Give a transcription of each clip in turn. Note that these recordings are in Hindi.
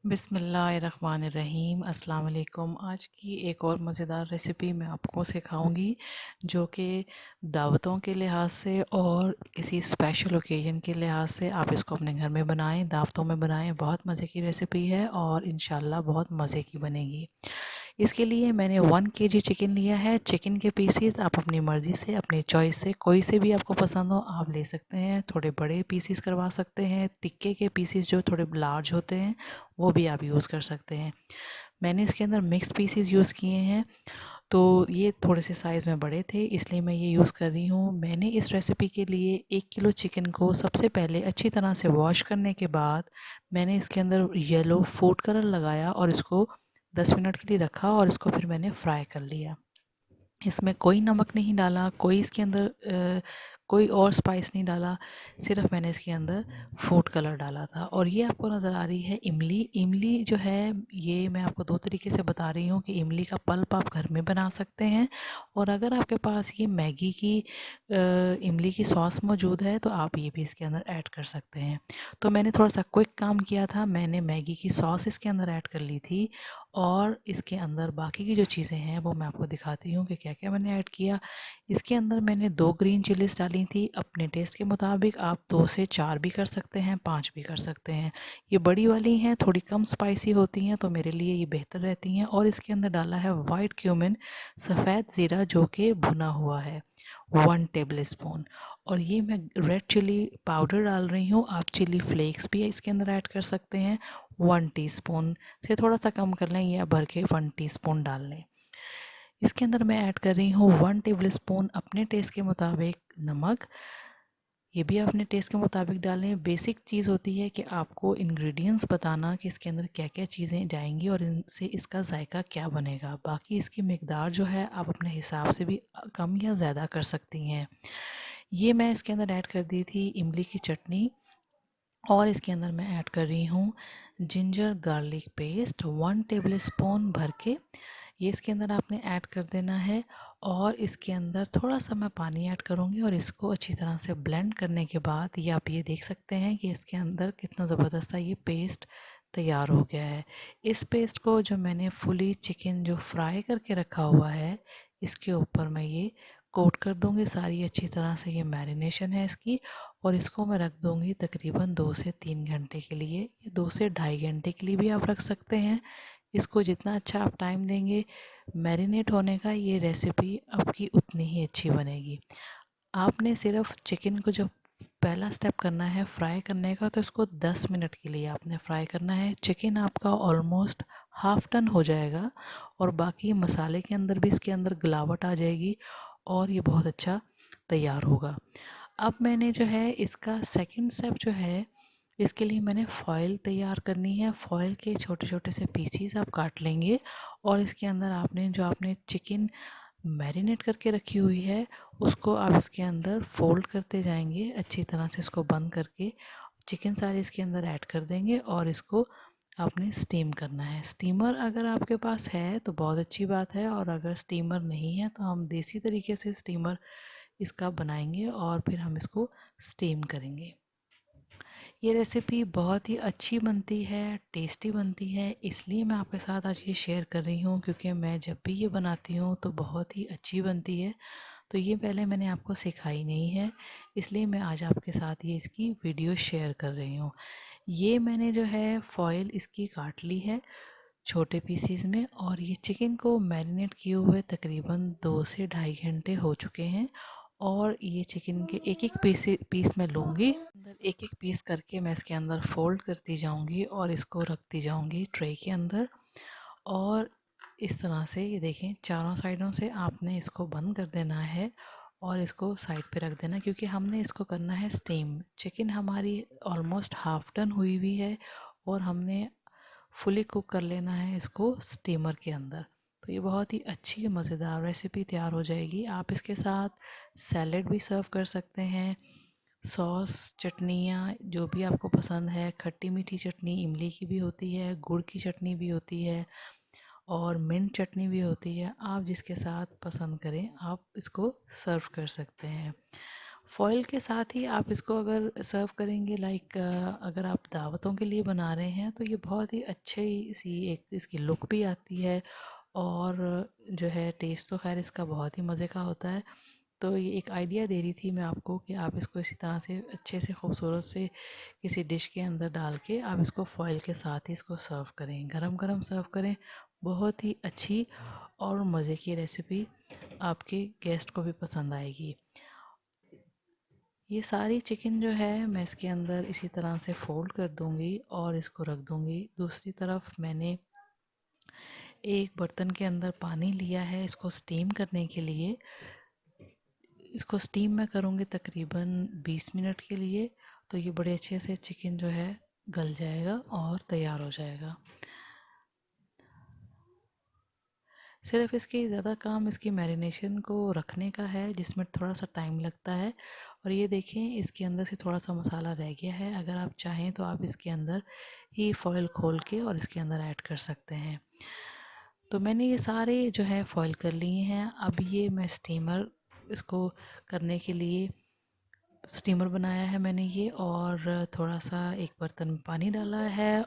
बिस्मिल्लाहिर्रहमानिर्रहीम। अस्सलाम वालेकुम। आज की एक और मज़ेदार रेसिपी मैं आपको सिखाऊंगी जो कि दावतों के लिहाज से और किसी स्पेशल ओकेजन के लिहाज से आप इसको अपने घर में बनाएं, दावतों में बनाएं। बहुत मज़े की रेसिपी है और इंशाल्लाह बहुत मज़े की बनेगी। इसके लिए मैंने 1 kg चिकन लिया है। चिकन के पीसीस आप अपनी मर्ज़ी से, अपनी चॉइस से, कोई से भी आपको पसंद हो आप ले सकते हैं। थोड़े बड़े पीसीस करवा सकते हैं। टिक्के के पीसीस जो थोड़े लार्ज होते हैं वो भी आप यूज़ कर सकते हैं। मैंने इसके अंदर मिक्स पीसीस यूज़ किए हैं, तो ये थोड़े से साइज़ में बड़े थे इसलिए मैं ये यूज़ कर रही हूँ। मैंने इस रेसिपी के लिए 1 किलो चिकन को सबसे पहले अच्छी तरह से वॉश करने के बाद मैंने इसके अंदर येलो फूड कलर लगाया और इसको 10 मिनट के लिए रखा और इसको फिर मैंने फ्राई कर लिया। इसमें कोई नमक नहीं डाला, कोई इसके अंदर कोई और स्पाइस नहीं डाला, सिर्फ मैंने इसके अंदर फूड कलर डाला था। और ये आपको नज़र आ रही है इमली। इमली जो है ये मैं आपको दो तरीके से बता रही हूँ कि इमली का पल्प आप घर में बना सकते हैं और अगर आपके पास ये मैगी की इमली की सॉस मौजूद है तो आप ये भी इसके अंदर ऐड कर सकते हैं। तो मैंने थोड़ा सा क्विक काम किया था, मैंने मैगी की सॉस इसके अंदर ऐड कर ली थी और इसके अंदर बाकी की जो चीज़ें हैं वो मैं आपको दिखाती हूँ कि क्या क्या मैंने ऐड किया। इसके अंदर मैंने 2 ग्रीन चिलीज डाली थी। अपने टेस्ट के मुताबिक आप 2 से 4 भी कर सकते हैं, 5 भी कर सकते हैं। ये बड़ी वाली हैं, थोड़ी कम स्पाइसी होती हैं तो मेरे लिए ये बेहतर रहती हैं। और इसके अंदर डाला है वाइट क्यूमिन, सफ़ेद ज़ीरा जो कि भुना हुआ है, 1 टेबल स्पून। और ये मैं रेड चिली पाउडर डाल रही हूँ, आप चिली फ्लेक्स भी इसके अंदर ऐड कर सकते हैं। 1 टीस्पून से थोड़ा सा कम कर लें या भर के 1 टीस्पून डाल लें। इसके अंदर मैं ऐड कर रही हूँ 1 टेबल स्पून अपने टेस्ट के मुताबिक नमक। ये भी अपने टेस्ट के मुताबिक डालें। बेसिक चीज़ होती है कि आपको इंग्रेडिएंट्स बताना कि इसके अंदर क्या क्या चीज़ें जाएंगी और इनसे इसका जायका क्या बनेगा। बाकी इसकी मिकदार जो है आप अपने हिसाब से भी कम या ज़्यादा कर सकती हैं। ये मैं इसके अंदर ऐड कर दी थी इमली की चटनी और इसके अंदर मैं ऐड कर रही हूँ ginger garlic paste 1 table spoon भर के। ये इसके अंदर आपने ऐड कर देना है और इसके अंदर थोड़ा सा मैं पानी ऐड करूँगी और इसको अच्छी तरह से ब्लेंड करने के बाद ये आप ये देख सकते हैं कि इसके अंदर कितना ज़बरदस्त सा ये पेस्ट तैयार हो गया है। इस पेस्ट को जो मैंने फुली चिकन जो फ्राई करके रखा हुआ है इसके ऊपर मैं ये कोट कर दूंगी। सारी अच्छी तरह से ये मैरिनेशन है इसकी और इसको मैं रख दूंगी तकरीबन 2 से 3 घंटे के लिए या 2 से ढाई घंटे के लिए भी आप रख सकते हैं। इसको जितना अच्छा आप टाइम देंगे मैरिनेट होने का ये रेसिपी आपकी उतनी ही अच्छी बनेगी। आपने सिर्फ चिकन को जब पहला स्टेप करना है फ्राई करने का तो इसको 10 मिनट के लिए आपने फ्राई करना है। चिकन आपका ऑलमोस्ट हाफ टन हो जाएगा और बाकी मसाले के अंदर भी इसके अंदर गिलावट आ जाएगी और ये बहुत अच्छा तैयार होगा। अब मैंने जो है इसका सेकंड स्टेप जो है इसके लिए मैंने फॉयल तैयार करनी है। फॉयल के छोटे छोटे से पीसीस आप काट लेंगे और इसके अंदर आपने चिकन मैरिनेट करके रखी हुई है उसको आप इसके अंदर फोल्ड करते जाएंगे अच्छी तरह से। इसको बंद करके चिकन सारे इसके अंदर ऐड कर देंगे और इसको आपने स्टीम करना है। स्टीमर अगर आपके पास है तो बहुत अच्छी बात है और अगर स्टीमर नहीं है तो हम देसी तरीके से स्टीमर इसका बनाएंगे और फिर हम इसको स्टीम करेंगे। ये रेसिपी बहुत ही अच्छी बनती है, टेस्टी बनती है, इसलिए मैं आपके साथ आज ये शेयर कर रही हूँ क्योंकि मैं जब भी ये बनाती हूँ तो बहुत ही अच्छी बनती है। तो ये पहले मैंने आपको सिखाई नहीं है इसलिए मैं आज आपके साथ ये इसकी वीडियो शेयर कर रही हूँ। ये मैंने जो है फॉयल इसकी काट ली है छोटे पीसीज में और ये चिकन को मैरिनेट किए हुए तकरीबन 2 से ढाई घंटे हो चुके हैं और ये चिकन के एक एक पीस मैं लूँगी। अंदर एक एक पीस करके मैं इसके अंदर फोल्ड करती जाऊँगी और इसको रखती जाऊँगी ट्रे के अंदर। और इस तरह से ये देखें चारों साइडों से आपने इसको बंद कर देना है और इसको साइड पे रख देना क्योंकि हमने इसको करना है स्टीम। चिकन हमारी ऑलमोस्ट हाफ डन हुई हुई है और हमने फुली कुक कर लेना है इसको स्टीमर के अंदर। तो ये बहुत ही अच्छी मज़ेदार रेसिपी तैयार हो जाएगी। आप इसके साथ सैलेड भी सर्व कर सकते हैं, सॉस चटनियाँ जो भी आपको पसंद है, खट्टी मीठी चटनी इमली की भी होती है, गुड़ की चटनी भी होती है और मिंट चटनी भी होती है। आप जिसके साथ पसंद करें आप इसको सर्व कर सकते हैं। फॉइल के साथ ही आप इसको अगर सर्व करेंगे, लाइक अगर आप दावतों के लिए बना रहे हैं तो ये बहुत ही अच्छी सी एक इसकी लुक भी आती है, और जो है टेस्ट तो खैर इसका बहुत ही मज़े का होता है। तो ये एक आइडिया दे रही थी मैं आपको कि आप इसको इसी तरह से अच्छे से खूबसूरत से किसी डिश के अंदर डाल के आप इसको फॉइल के साथ ही इसको सर्व करें, गरम गरम सर्व करें। बहुत ही अच्छी और मज़े की रेसिपी आपके गेस्ट को भी पसंद आएगी। ये सारी चिकन जो है मैं इसके अंदर इसी तरह से फोल्ड कर दूंगी और इसको रख दूंगी। दूसरी तरफ मैंने एक बर्तन के अंदर पानी लिया है इसको स्टीम करने के लिए। इसको स्टीम मैं करूँगी तकरीबन 20 मिनट के लिए, तो ये बड़े अच्छे से चिकन जो है गल जाएगा और तैयार हो जाएगा। सिर्फ इसकी ज़्यादा काम इसकी मैरिनेशन को रखने का है, जिसमें थोड़ा सा टाइम लगता है। और ये देखें इसके अंदर से थोड़ा सा मसाला रह गया है, अगर आप चाहें तो आप इसके अंदर ही फॉयल खोल के और इसके अंदर ऐड कर सकते हैं। तो मैंने ये सारे जो है फॉयल कर लिए हैं। अब ये मैं स्टीमर इसको करने के लिए स्टीमर बनाया है मैंने ये, और थोड़ा सा एक बर्तन में पानी डाला है,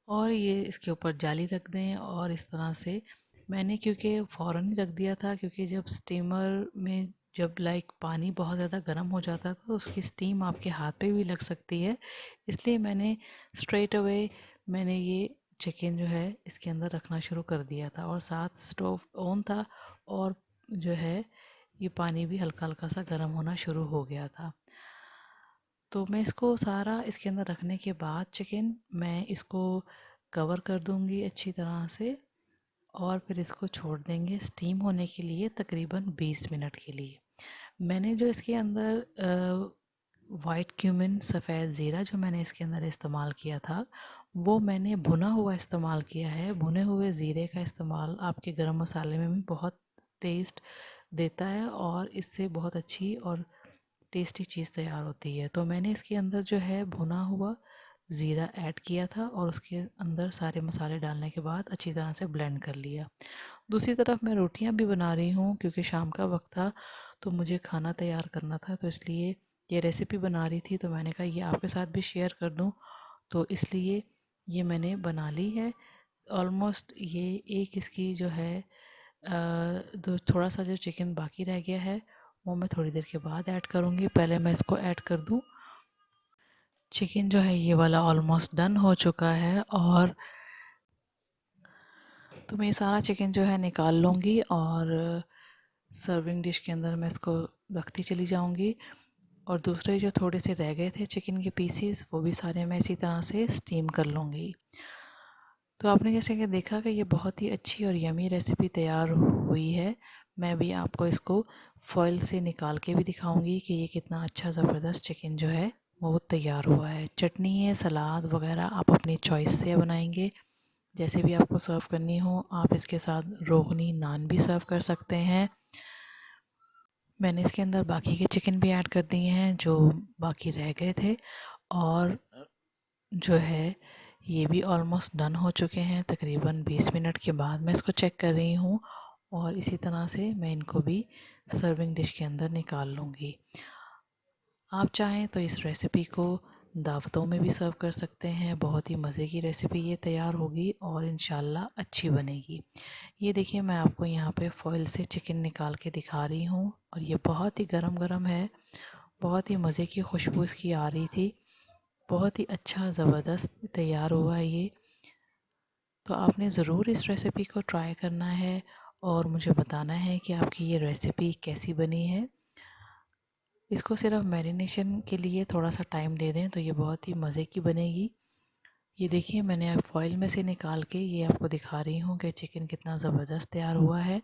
और ये इसके ऊपर जाली रख दें। और इस तरह से मैंने क्योंकि फ़ौरन ही रख दिया था, क्योंकि जब स्टीमर में जब लाइक पानी बहुत ज़्यादा गर्म हो जाता है तो उसकी स्टीम आपके हाथ पे भी लग सकती है, इसलिए मैंने स्ट्रेट अवे मैंने ये चिकन जो है इसके अंदर रखना शुरू कर दिया था, और साथ स्टोव ऑन था, और जो है ये पानी भी हल्का हल्का सा गर्म होना शुरू हो गया था। तो मैं इसको सारा इसके अंदर रखने के बाद चिकन मैं इसको कवर कर दूंगी अच्छी तरह से, और फिर इसको छोड़ देंगे स्टीम होने के लिए तकरीबन 20 मिनट के लिए। मैंने जो इसके अंदर वाइट क्यूमिन सफ़ेद ज़ीरा जो मैंने इसके अंदर इस्तेमाल किया था, वो मैंने भुना हुआ इस्तेमाल किया है। भुने हुए ज़ीरे का इस्तेमाल आपके गरम मसाले में भी बहुत टेस्ट देता है, और इससे बहुत अच्छी और टेस्टी चीज़ तैयार होती है। तो मैंने इसके अंदर जो है भुना हुआ ज़ीरा ऐड किया था, और उसके अंदर सारे मसाले डालने के बाद अच्छी तरह से ब्लेंड कर लिया। दूसरी तरफ मैं रोटियां भी बना रही हूँ, क्योंकि शाम का वक्त था तो मुझे खाना तैयार करना था, तो इसलिए ये रेसिपी बना रही थी, तो मैंने कहा ये आपके साथ भी शेयर कर दूँ, तो इसलिए ये मैंने बना ली है। ऑलमोस्ट ये एक इसकी जो है थोड़ा सा जो चिकन बाकी रह गया है वो मैं थोड़ी देर के बाद ऐड करूँगी। पहले मैं इसको ऐड कर दूँ। चिकन जो है ये वाला ऑलमोस्ट डन हो चुका है, और तो मैं ये सारा चिकन जो है निकाल लूँगी, और सर्विंग डिश के अंदर मैं इसको रखती चली जाऊँगी। और दूसरे जो थोड़े से रह गए थे चिकन के पीसीस, वो भी सारे मैं इसी तरह से स्टीम कर लूँगी। तो आपने जैसे कि देखा कि ये बहुत ही अच्छी और यमी रेसिपी तैयार हुई है। मैं भी आपको इसको फॉइल से निकाल के भी दिखाऊंगी कि ये कितना अच्छा ज़बरदस्त चिकन जो है वो तैयार हुआ है। चटनी है, सलाद वगैरह आप अपनी चॉइस से बनाएंगे, जैसे भी आपको सर्व करनी हो। आप इसके साथ रोगनी नान भी सर्व कर सकते हैं। मैंने इसके अंदर बाकी के चिकन भी ऐड कर दिए हैं जो बाकी रह गए थे, और जो है ये भी ऑलमोस्ट डन हो चुके हैं। तकरीबन 20 मिनट के बाद मैं इसको चेक कर रही हूँ, और इसी तरह से मैं इनको भी सर्विंग डिश के अंदर निकाल लूँगी। आप चाहें तो इस रेसिपी को दावतों में भी सर्व कर सकते हैं। बहुत ही मज़े की रेसिपी ये तैयार होगी और इंशाल्लाह अच्छी बनेगी। ये देखिए मैं आपको यहाँ पे फॉइल से चिकन निकाल के दिखा रही हूँ, और ये बहुत ही गरम गरम है। बहुत ही मज़े की खुशबू इसकी आ रही थी। बहुत ही अच्छा ज़बरदस्त तैयार हुआ है ये। तो आपने ज़रूर इस रेसिपी को ट्राई करना है, और मुझे बताना है कि आपकी ये रेसिपी कैसी बनी है। इसको सिर्फ मैरिनेशन के लिए थोड़ा सा टाइम दे दें तो ये बहुत ही मज़े की बनेगी। ये देखिए मैंने अब फॉइल में से निकाल के ये आपको दिखा रही हूँ कि चिकन कितना ज़बरदस्त तैयार हुआ है।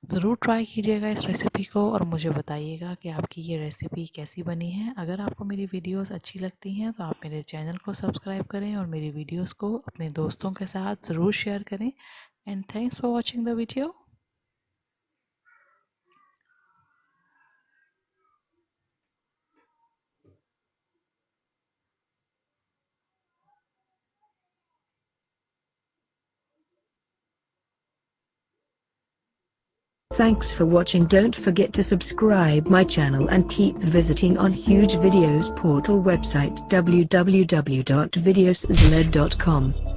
ज़रूर ट्राई कीजिएगा इस रेसिपी को, और मुझे बताइएगा कि आपकी ये रेसिपी कैसी बनी है। अगर आपको मेरी वीडियोस अच्छी लगती हैं तो आप मेरे चैनल को सब्सक्राइब करें, और मेरी वीडियोस को अपने दोस्तों के साथ ज़रूर शेयर करें। And thanks for watching the video. Thanks for watching. Don't forget to subscribe my channel and keep visiting on Huge Videos portal website www.videosled.com.